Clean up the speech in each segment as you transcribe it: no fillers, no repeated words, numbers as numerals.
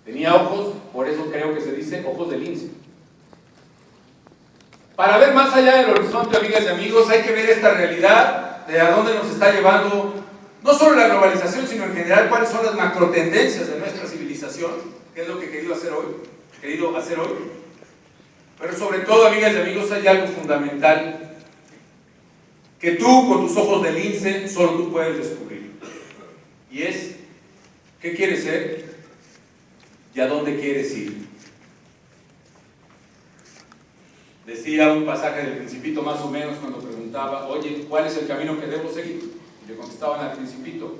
Tenía ojos, por eso creo que se dice ojos de lince. Para ver más allá del horizonte, amigas y amigos, hay que ver esta realidad de a dónde nos está llevando no solo la globalización, sino en general cuáles son las macrotendencias de nuestra civilización, que es lo que he querido hacer hoy. Pero sobre todo, amigas y amigos, hay algo fundamental que tú, con tus ojos de lince, solo tú puedes descubrir. Y es, ¿qué quieres ser? ¿Y a dónde quieres ir? Decía un pasaje del Principito más o menos cuando preguntaba, oye, ¿cuál es el camino que debo seguir? Y le contestaban al Principito,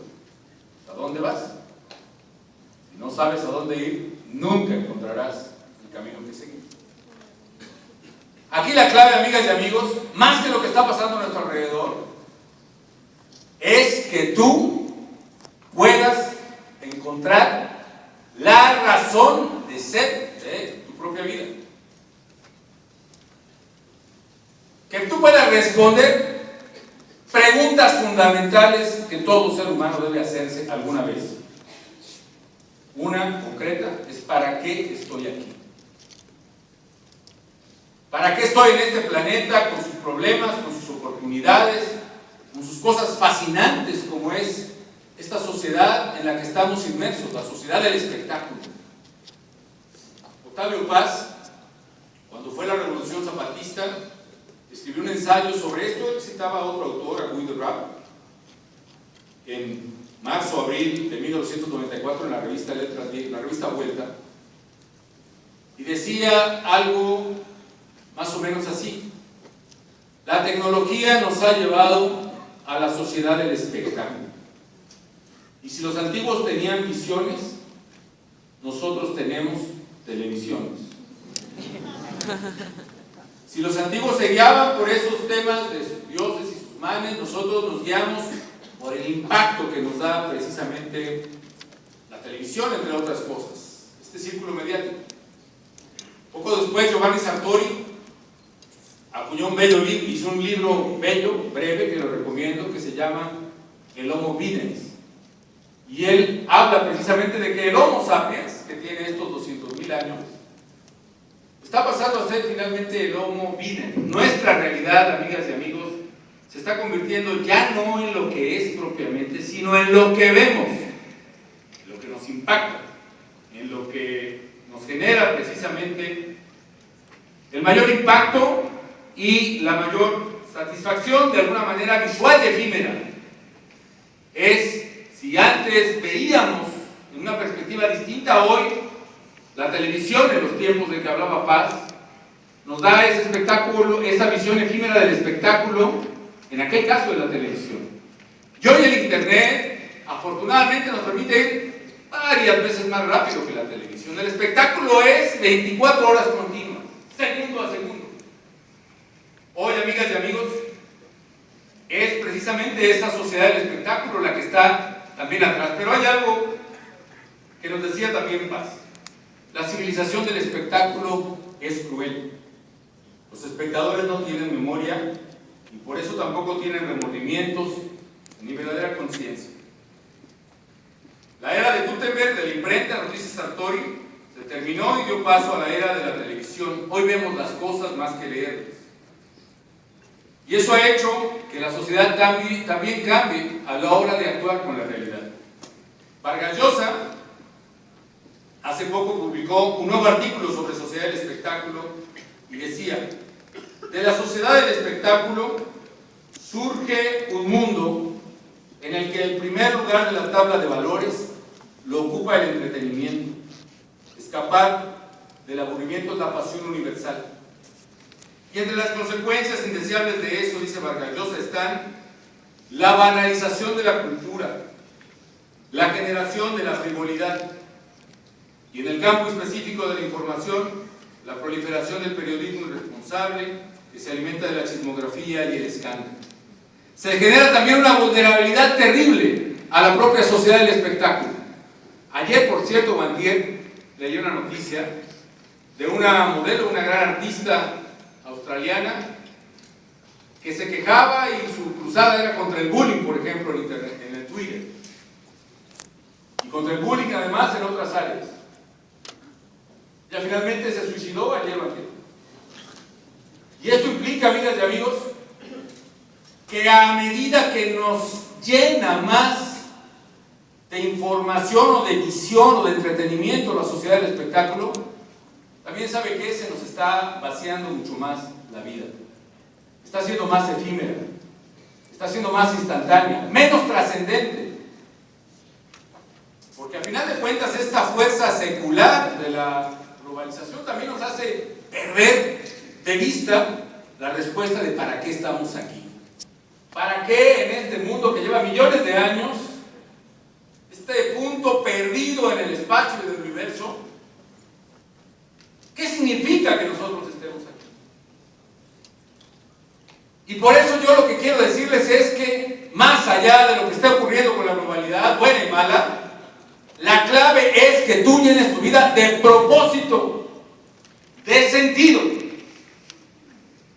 ¿a dónde vas? Si no sabes a dónde ir, nunca encontrarás el camino que seguir. Aquí la clave, amigas y amigos, más que lo que está pasando a nuestro alrededor, es que tú puedas encontrar la razón de ser de tu propia vida. Que tú puedas responder preguntas fundamentales que todo ser humano debe hacerse alguna vez. Una concreta es: ¿para qué estoy aquí? ¿Para qué estoy en este planeta con sus problemas, con sus oportunidades, con sus cosas fascinantes como es esta sociedad en la que estamos inmersos, la sociedad del espectáculo? Octavio Paz, cuando fue la Revolución Zapatista, escribió un ensayo sobre esto. Él citaba a otro autor, a Guy Debord, en marzo-abril de 1994 en la revista Vuelta, y decía algo más o menos así: la tecnología nos ha llevado a la sociedad del espectáculo, y si los antiguos tenían visiones, nosotros tenemos televisiones. Si los antiguos se guiaban por esos temas de sus dioses y sus manes, nosotros nos guiamos por el impacto que nos da precisamente la televisión, entre otras cosas, este círculo mediático. Poco después, Giovanni Sartori acuñó un bello libro, hizo un libro bello, breve, que lo recomiendo, que se llama El Homo Videns. Y él habla precisamente de que el Homo sapiens, que tiene estos 200.000 años, está pasando a ser finalmente el Homo Videns. Nuestra realidad, amigas y amigos, se está convirtiendo ya no en lo que es propiamente, sino en lo que vemos, en lo que nos impacta, en lo que nos genera precisamente el mayor impacto y la mayor satisfacción, de alguna manera visual y efímera. Es, si antes veíamos en una perspectiva distinta, hoy la televisión, en los tiempos de que hablaba Paz, nos da ese espectáculo, esa visión efímera del espectáculo, en aquel caso de la televisión. Y hoy el internet, afortunadamente, nos permite ir varias veces más rápido que la televisión. El espectáculo es 24 horas continuas, segundo a segundo. Hoy, amigas y amigos, es precisamente esa sociedad del espectáculo la que está también atrás. Pero hay algo que nos decía también Paz: la civilización del espectáculo es cruel. Los espectadores no tienen memoria y por eso tampoco tienen remordimientos ni verdadera conciencia. La era de Gutenberg, de la imprenta, nos dice Sartori, se terminó y dio paso a la era de la televisión. Hoy vemos las cosas más que leerlas. Y eso ha hecho que la sociedad también cambie a la hora de actuar con la realidad. Vargas Llosa hace poco publicó un nuevo artículo sobre sociedad del espectáculo y decía: de la sociedad del espectáculo surge un mundo en el que el primer lugar de la tabla de valores lo ocupa el entretenimiento. Escapar del aburrimiento es la pasión universal. Y entre las consecuencias indeseables de eso, dice Vargas Llosa, están la banalización de la cultura, la generación de la frivolidad, y en el campo específico de la información, la proliferación del periodismo irresponsable que se alimenta de la chismografía y el escándalo. Se genera también una vulnerabilidad terrible a la propia sociedad del espectáculo. Ayer, por cierto, o antier, leí una noticia de una modelo, una gran artista australiana, que se quejaba y su cruzada era contra el bullying, por ejemplo, en internet, en el Twitter, y contra el bullying además en otras áreas. Ya finalmente se suicidó ayer o antes. Y esto implica, amigas y amigos, que a medida que nos llena más de información o de visión o de entretenimiento la sociedad del espectáculo, también sabe que se nos está vaciando mucho más la vida. Está siendo más efímera, está siendo más instantánea, menos trascendente. Porque al final de cuentas esta fuerza secular de la globalización también nos hace perder de vista la respuesta de para qué estamos aquí. ¿Para qué en este mundo que lleva millones de años, este punto perdido en el espacio y del universo? ¿Qué significa que nosotros estemos aquí? Y por eso yo lo que quiero decirles es que más allá de lo que está ocurriendo con la globalidad, buena y mala, la clave es que tú llenes tu vida de propósito, de sentido.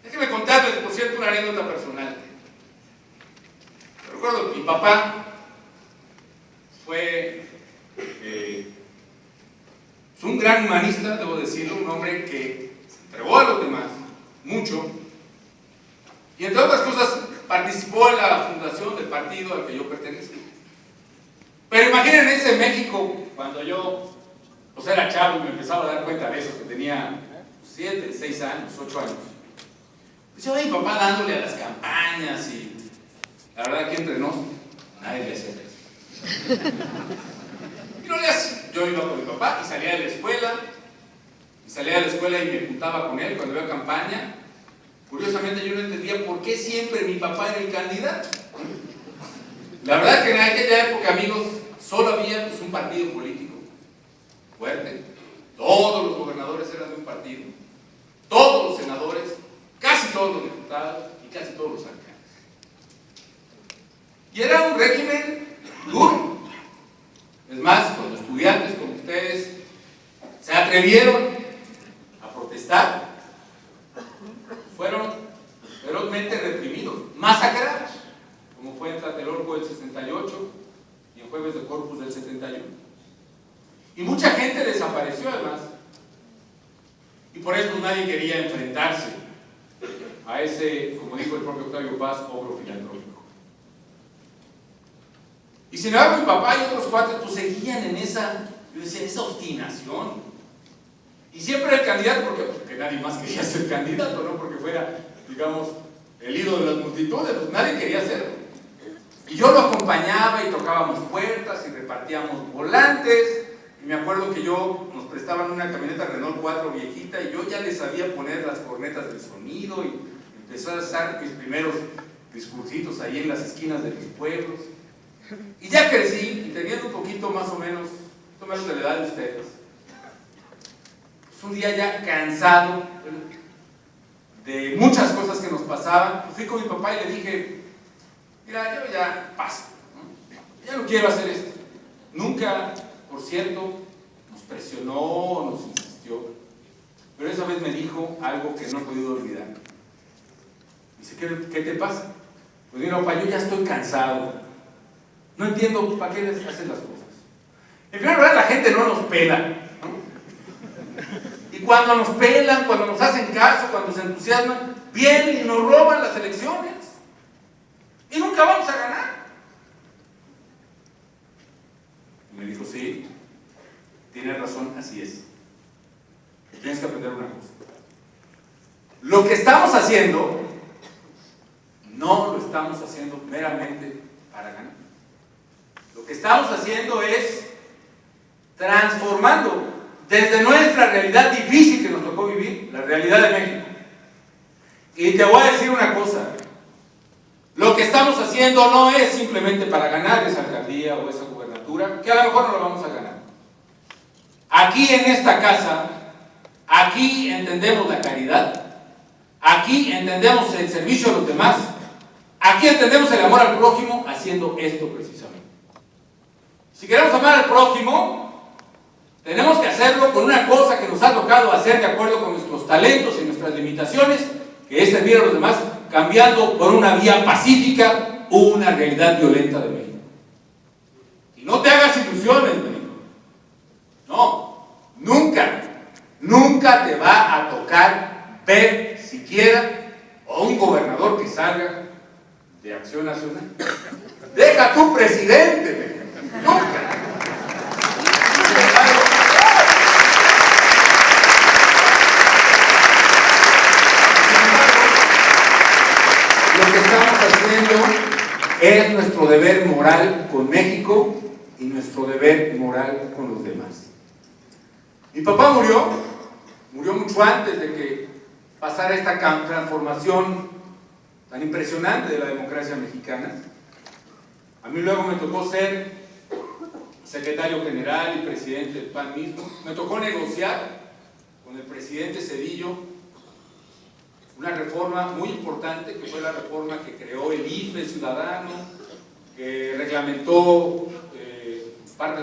Déjenme contarles, por cierto, una anécdota personal. Recuerdo que mi papá fue un gran humanista, debo decirlo, un hombre que se entregó a los demás mucho, y entre otras cosas participó en la fundación del partido al que yo pertenezco. Pero imaginen ese México cuando yo era chavo y me empezaba a dar cuenta de eso, que tenía 7, 6 años, 8 años. Pues yo veía a mi papá dándole a las campañas y la verdad que entre nos nadie le hacía eso. Y no le hacía. Yo iba con mi papá y salía de la escuela y me juntaba con él cuando iba a campaña. Curiosamente yo no entendía por qué siempre mi papá era el candidato. La verdad que en aquella época, amigos, solo había un partido político fuerte. Todos los gobernadores eran de un partido, todos los senadores, casi todos los diputados y casi todos los alcaldes. Y era un régimen duro. Es más, cuando estudiantes como ustedes se atrevieron a protestar, fueron ferozmente reprimidos, masacrados, como fue en Tlatelolco del 68 y en Jueves de Corpus del 71. Y mucha gente desapareció además. Y por eso nadie quería enfrentarse a ese, como dijo el propio Octavio Paz, ogro filantrópico. Y sin embargo mi papá y otros cuates pues seguían en esa, yo decía, esa obstinación. Y siempre el candidato, ¿por qué? Porque nadie más quería ser candidato, no porque fuera, digamos, el ídolo de las multitudes, pues nadie quería hacerlo. Y yo lo acompañaba y tocábamos puertas y repartíamos volantes. Y me acuerdo que nos prestaban una camioneta Renault 4 viejita y yo ya le sabía poner las cornetas del sonido y empecé a hacer mis primeros discursitos ahí en las esquinas de mis pueblos. Y ya crecí y teniendo un poquito más o menos de la edad de ustedes. Pues un día ya cansado de muchas cosas que nos pasaban, pues fui con mi papá y le dije, mira, yo ya paso, ¿no? Ya no quiero hacer esto. Nunca, por cierto, nos presionó, nos insistió, pero esa vez me dijo algo que no he podido olvidar. Dice, ¿qué te pasa? Pues mira, papá, yo ya estoy cansado. No entiendo para qué les hacen las cosas. En primer lugar, la gente no nos pela, ¿no? Y cuando nos pelan, cuando nos hacen caso, cuando se entusiasman, vienen y nos roban las elecciones. Y nunca vamos a ganar. Y me dijo, sí, tienes razón, así es. Tienes que aprender una cosa. Lo que estamos haciendo, no lo estamos haciendo meramente para ganar. Lo que estamos haciendo es transformando desde nuestra realidad difícil que nos tocó vivir, la realidad de México. Y te voy a decir una cosa, lo que estamos haciendo no es simplemente para ganar esa alcaldía o esa gubernatura, que a lo mejor no lo vamos a ganar. Aquí en esta casa, aquí entendemos la caridad, aquí entendemos el servicio a los demás, aquí entendemos el amor al prójimo haciendo esto precisamente. Si queremos amar al prójimo, tenemos que hacerlo con una cosa que nos ha tocado hacer de acuerdo con nuestros talentos y nuestras limitaciones, que es servir a los demás, cambiando por una vía pacífica una realidad violenta de México. Y no te hagas ilusiones, México. No, nunca nunca te va a tocar ver siquiera a un gobernador que salga de Acción Nacional. Deja tu presidente, nunca. Lo que estamos haciendo es nuestro deber moral con México y nuestro deber moral con los demás. Mi papá murió mucho antes de que pasara esta transformación tan impresionante de la democracia mexicana. A mí luego me tocó ser secretario general y presidente del PAN mismo. Me tocó negociar con el presidente Zedillo una reforma muy importante, que fue la reforma que creó el IFE ciudadano, que reglamentó parte de las